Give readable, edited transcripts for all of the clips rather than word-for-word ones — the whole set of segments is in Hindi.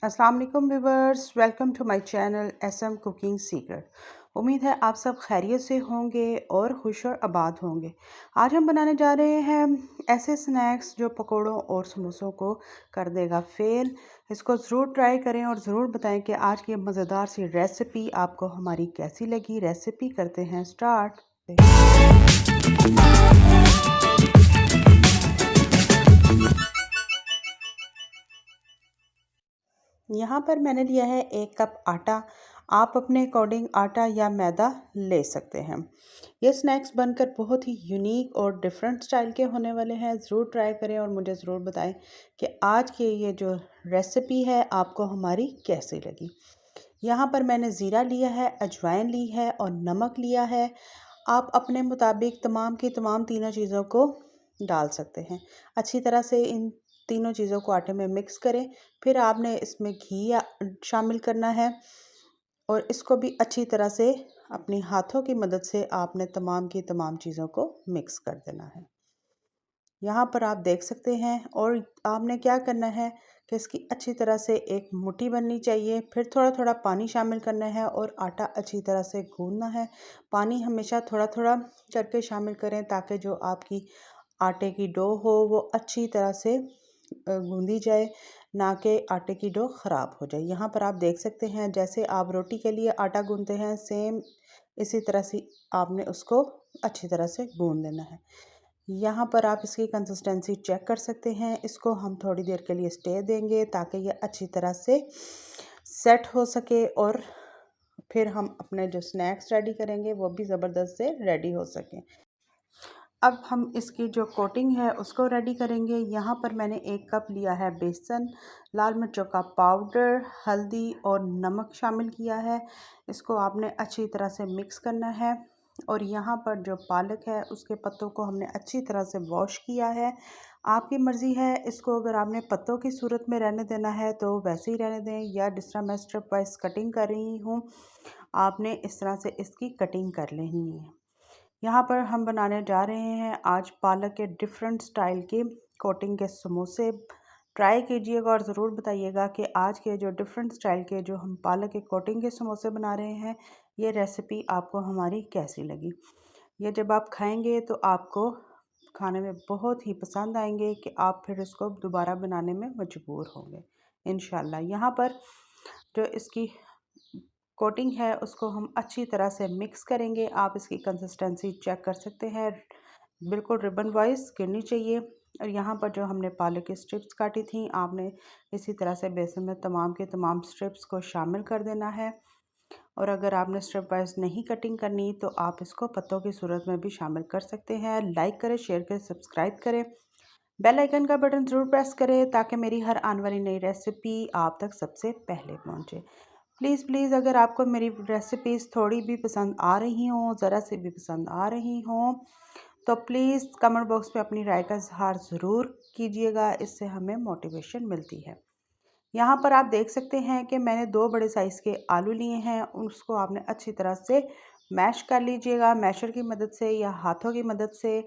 अस्सलाम वालेकुम viewers, welcome to my channel SM cooking secret. उम्मीद है आप सब खैरियत से होंगे और खुश और आबाद होंगे। आज हम बनाने जा रहे हैं ऐसे स्नैक्स जो पकोड़ों और समोसों को कर देगा फेल। इसको ज़रूर ट्राई करें और ज़रूर बताएं कि आज की मज़ेदार सी रेसिपी आपको हमारी कैसी लगी। रेसिपी करते हैं स्टार्ट। यहाँ पर मैंने लिया है 1 कप आटा। आप अपने अकॉर्डिंग आटा या मैदा ले सकते हैं। ये स्नैक्स बनकर बहुत ही यूनिक और डिफरेंट स्टाइल के होने वाले हैं। ज़रूर ट्राई करें और मुझे ज़रूर बताएं कि आज की ये जो रेसिपी है आपको हमारी कैसी लगी। यहाँ पर मैंने ज़ीरा लिया है, अजवाइन ली है और नमक लिया है। आप अपने मुताबिक तमाम की तमाम तीनों चीज़ों को डाल सकते हैं। अच्छी तरह से इन तीनों चीज़ों को आटे में मिक्स करें। फिर आपने इसमें घी शामिल करना है और इसको भी अच्छी तरह से अपनी हाथों की मदद से आपने तमाम की तमाम चीज़ों को मिक्स कर देना है। यहाँ पर आप देख सकते हैं और आपने क्या करना है कि इसकी अच्छी तरह से एक मुट्ठी बननी चाहिए। फिर थोड़ा थोड़ा पानी शामिल करना है और आटा अच्छी तरह से गूंदना है। पानी हमेशा थोड़ा थोड़ा करके शामिल करें ताकि जो आपकी आटे की डो हो वो अच्छी तरह से गूंदी जाए, ना कि आटे की डो ख़राब हो जाए। यहाँ पर आप देख सकते हैं जैसे आप रोटी के लिए आटा गूंदते हैं सेम इसी तरह से आपने उसको अच्छी तरह से गूंद लेना है। यहाँ पर आप इसकी कंसिस्टेंसी चेक कर सकते हैं। इसको हम थोड़ी देर के लिए स्टे देंगे ताकि ये अच्छी तरह से सेट हो सके और फिर हम अपने जो स्नैक्स रेडी करेंगे वो भी ज़बरदस्त से रेडी हो सकें। अब हम इसकी जो कोटिंग है उसको रेडी करेंगे। यहाँ पर मैंने 1 कप लिया है बेसन, लाल मिर्चों का पाउडर, हल्दी और नमक शामिल किया है। इसको आपने अच्छी तरह से मिक्स करना है। और यहाँ पर जो पालक है उसके पत्तों को हमने अच्छी तरह से वॉश किया है। आपकी मर्ज़ी है, इसको अगर आपने पत्तों की सूरत में रहने देना है तो वैसे ही रहने दें, या जिस तरह मैं स्टेप वाइज कटिंग कर रही हूँ आपने इस तरह से इसकी कटिंग कर लेनी है। यहाँ पर हम बनाने जा रहे हैं आज पालक के डिफरेंट स्टाइल के कोटिंग के समोसे। ट्राई कीजिएगा और ज़रूर बताइएगा कि आज के जो डिफरेंट स्टाइल के जो हम पालक के कोटिंग के समोसे बना रहे हैं ये रेसिपी आपको हमारी कैसी लगी। ये जब आप खाएंगे तो आपको खाने में बहुत ही पसंद आएंगे कि आप फिर इसको दोबारा बनाने में मजबूर होंगे इंशाल्लाह। यहाँ पर जो इसकी कोटिंग है उसको हम अच्छी तरह से मिक्स करेंगे। आप इसकी कंसिस्टेंसी चेक कर सकते हैं, बिल्कुल रिबन वाइज गिरनी चाहिए। और यहाँ पर जो हमने पालक की स्ट्रिप्स काटी थी आपने इसी तरह से बेसन में तमाम के तमाम स्ट्रिप्स को शामिल कर देना है। और अगर आपने स्ट्रिप वाइज नहीं कटिंग करनी तो आप इसको पत्तों की सूरत में भी शामिल कर सकते हैं। लाइक करें, शेयर करें, सब्सक्राइब करें, बेल आइकन का बटन ज़रूर प्रेस करें ताकि मेरी हर आने वाली नई रेसिपी आप तक सबसे पहले पहुँचे। प्लीज़ प्लीज़ अगर आपको मेरी रेसिपीज़ थोड़ी भी पसंद आ रही हों, ज़रा सी भी पसंद आ रही हों, तो प्लीज़ कमेंट बॉक्स में अपनी राय का इजहार ज़रूर कीजिएगा। इससे हमें मोटिवेशन मिलती है। यहाँ पर आप देख सकते हैं कि मैंने 2 बड़े साइज़ के आलू लिए हैं। उसको आपने अच्छी तरह से मैश कर लीजिएगा मैशर की मदद से या हाथों की मदद से।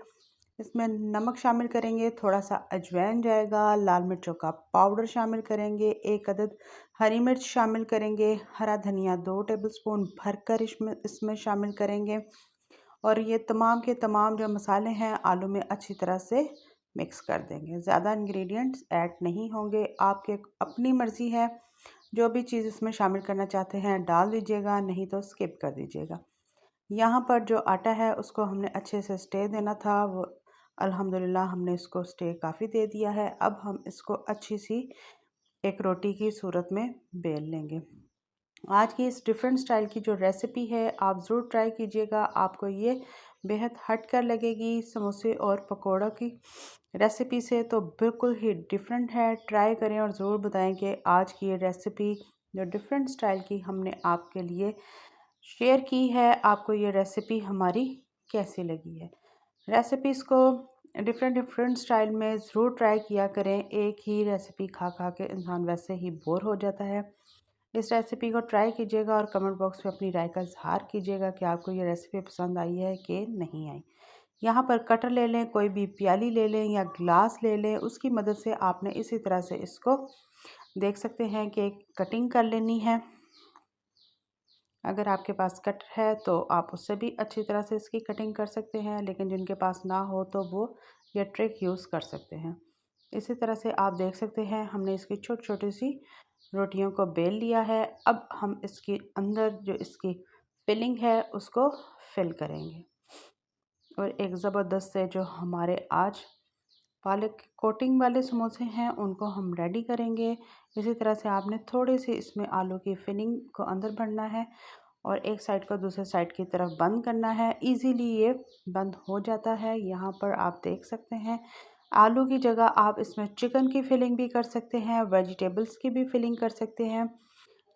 इसमें नमक शामिल करेंगे, थोड़ा सा अजवाइन जाएगा, लाल मिर्चों का पाउडर शामिल करेंगे, 1 अदद हरी मिर्च शामिल करेंगे, हरा धनिया 2 टेबलस्पून भरकर इसमें इसमें शामिल करेंगे। और ये तमाम के तमाम जो मसाले हैं आलू में अच्छी तरह से मिक्स कर देंगे। ज़्यादा इंग्रेडिएंट्स ऐड नहीं होंगे, आपके अपनी मर्ज़ी है। जो भी चीज़ इसमें शामिल करना चाहते हैं डाल दीजिएगा, नहीं तो स्किप कर दीजिएगा। यहाँ पर जो आटा है उसको हमने अच्छे से स्टे देना था, वो अल्हम्दुलिल्लाह हमने इसको स्टे काफ़ी दे दिया है। अब हम इसको अच्छी सी एक रोटी की सूरत में बेल लेंगे। आज की इस डिफरेंट स्टाइल की जो रेसिपी है आप ज़रूर ट्राई कीजिएगा, आपको ये बेहद हट कर लगेगी समोसे और पकौड़ा की रेसिपी से, तो बिल्कुल ही डिफरेंट है। ट्राई करें और ज़रूर बताएं कि आज की ये रेसिपी जो डिफरेंट स्टाइल की हमने आपके लिए शेयर की है आपको ये रेसिपी हमारी कैसी लगी है। रेसिपीज़ को डिफरेंट डिफरेंट स्टाइल में ज़रूर ट्राई किया करें। एक ही रेसिपी खा खा के इंसान वैसे ही बोर हो जाता है। इस रेसिपी को ट्राई कीजिएगा और कमेंट बॉक्स में अपनी राय का इजहार कीजिएगा कि आपको ये रेसिपी पसंद आई है कि नहीं आई। यहाँ पर कटर ले लें, कोई भी प्याली ले लें या ग्लास ले लें, उसकी मदद से आपने इसी तरह से इसको देख सकते हैं कि कटिंग कर लेनी है। अगर आपके पास कटर है तो आप उससे भी अच्छी तरह से इसकी कटिंग कर सकते हैं, लेकिन जिनके पास ना हो तो वो ये ट्रिक यूज़ कर सकते हैं। इसी तरह से आप देख सकते हैं हमने इसकी छोटी छोटी सी रोटियों को बेल लिया है। अब हम इसके अंदर जो इसकी फिलिंग है उसको फिल करेंगे और एक ज़बरदस्त से जो हमारे आज पालक की कोटिंग वाले समोसे हैं उनको हम रेडी करेंगे। इसी तरह से आपने थोड़ी सी इसमें आलू की फिलिंग को अंदर भरना है और एक साइड को दूसरे साइड की तरफ बंद करना है। इजीली ये बंद हो जाता है। यहाँ पर आप देख सकते हैं आलू की जगह आप इसमें चिकन की फिलिंग भी कर सकते हैं, वेजिटेबल्स की भी फिलिंग कर सकते हैं।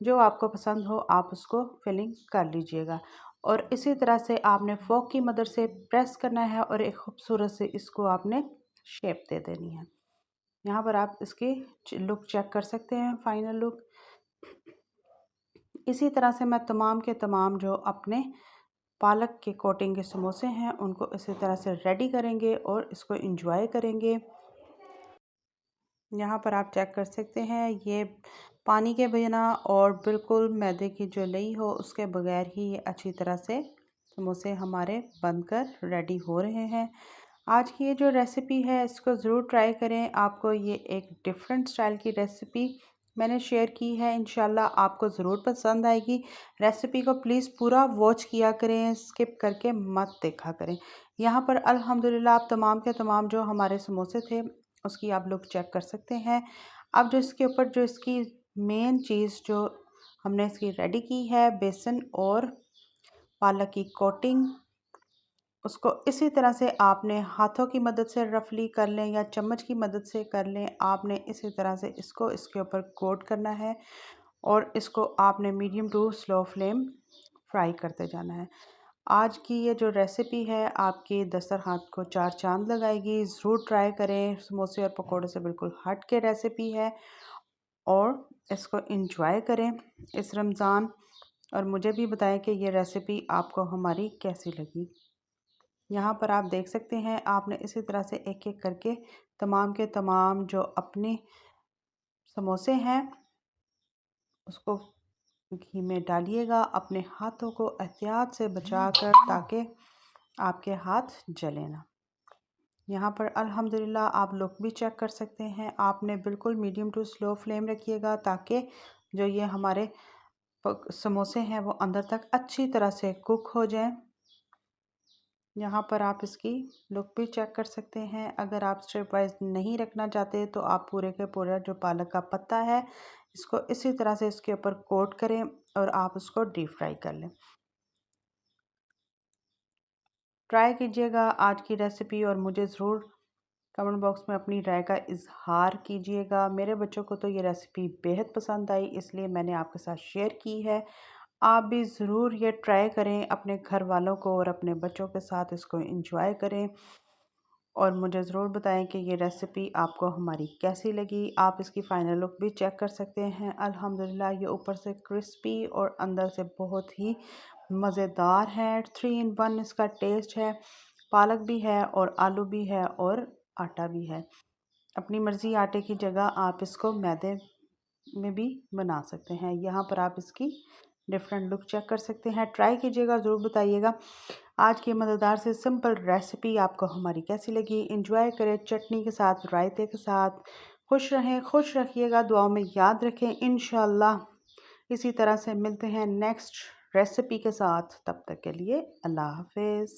जो आपको पसंद हो आप उसको फिलिंग कर लीजिएगा और इसी तरह से आपने फोक की मदद से प्रेस करना है और एक खूबसूरत से इसको आपने शेप दे देनी है। यहाँ पर आप इसकी लुक चेक कर सकते हैं, फाइनल लुक। इसी तरह से मैं तमाम के तमाम जो अपने पालक के कोटिंग के समोसे हैं उनको इसी तरह से रेडी करेंगे और इसको एंजॉय करेंगे। यहाँ पर आप चेक कर सकते हैं ये पानी के बिना और बिल्कुल मैदे की जो लई हो उसके बगैर ही ये अच्छी तरह से समोसे हमारे बनकर रेडी हो रहे हैं। आज की ये जो रेसिपी है इसको ज़रूर ट्राई करें। आपको ये एक डिफरेंट स्टाइल की रेसिपी मैंने शेयर की है, इंशाल्लाह आपको ज़रूर पसंद आएगी। रेसिपी को प्लीज़ पूरा वॉच किया करें, स्किप करके मत देखा करें। यहाँ पर अल्हम्दुलिल्लाह आप तमाम के तमाम जो हमारे समोसे थे उसकी आप लोग चेक कर सकते हैं। अब जो इसके ऊपर जो इसकी मेन चीज़ जो हमने इसकी रेडी की है बेसन और पालक की कोटिंग, उसको इसी तरह से आपने हाथों की मदद से रफली कर लें या चम्मच की मदद से कर लें। आपने इसी तरह से इसको इसके ऊपर कोट करना है और इसको आपने medium to slow flame fry करते जाना है। आज की ये जो रेसिपी है आपकी दस्तरखान को चार चांद लगाएगी। ज़रूर ट्राई करें, समोसे और पकोड़े से बिल्कुल हट के रेसिपी है और इसको एंजॉय करें इस रमज़ान और मुझे भी बताएं कि ये रेसिपी आपको हमारी कैसी लगी। यहाँ पर आप देख सकते हैं आपने इसी तरह से एक एक करके तमाम के तमाम जो अपने समोसे हैं उसको घी में डालिएगा अपने हाथों को एहतियात से बचाकर ताकि आपके हाथ जले ना। यहाँ पर अल्हम्दुलिल्लाह आप लोग भी चेक कर सकते हैं आपने बिल्कुल मीडियम टू स्लो फ्लेम रखिएगा ताकि जो ये हमारे समोसे हैं वो अंदर तक अच्छी तरह से कुक हो जाएं। यहाँ पर आप इसकी लुक भी चेक कर सकते हैं। अगर आप स्टेप वाइज नहीं रखना चाहते तो आप पूरे के पूरा जो पालक का पत्ता है इसको इसी तरह से इसके ऊपर कोट करें और आप उसको डीप फ्राई कर लें। ट्राई कीजिएगा आज की रेसिपी और मुझे ज़रूर कमेंट बॉक्स में अपनी राय का इजहार कीजिएगा। मेरे बच्चों को तो ये रेसिपी बेहद पसंद आई इसलिए मैंने आपके साथ शेयर की है। आप भी ज़रूर ये ट्राई करें अपने घर वालों को और अपने बच्चों के साथ इसको एंजॉय करें और मुझे ज़रूर बताएं कि ये रेसिपी आपको हमारी कैसी लगी। आप इसकी फ़ाइनल लुक भी चेक कर सकते हैं। अल्हम्दुलिल्लाह ये ऊपर से क्रिस्पी और अंदर से बहुत ही मज़ेदार है। 3 in 1 इसका टेस्ट है। पालक भी है और आलू भी है और आटा भी है। अपनी मर्ज़ी आटे की जगह आप इसको मैदे में भी बना सकते हैं। यहाँ पर आप इसकी डिफरेंट लुक चेक कर सकते हैं। ट्राई कीजिएगा, ज़रूर बताइएगा आज की मज़ेदार से सिंपल रेसिपी आपको हमारी कैसी लगी। एंजॉय करें चटनी के साथ, रायते के साथ। खुश रहें, खुश रखिएगा, दुआओं में याद रखें। इंशाल्लाह इसी तरह से मिलते हैं नेक्स्ट रेसिपी के साथ। तब तक के लिए अल्लाह हाफ़िज़।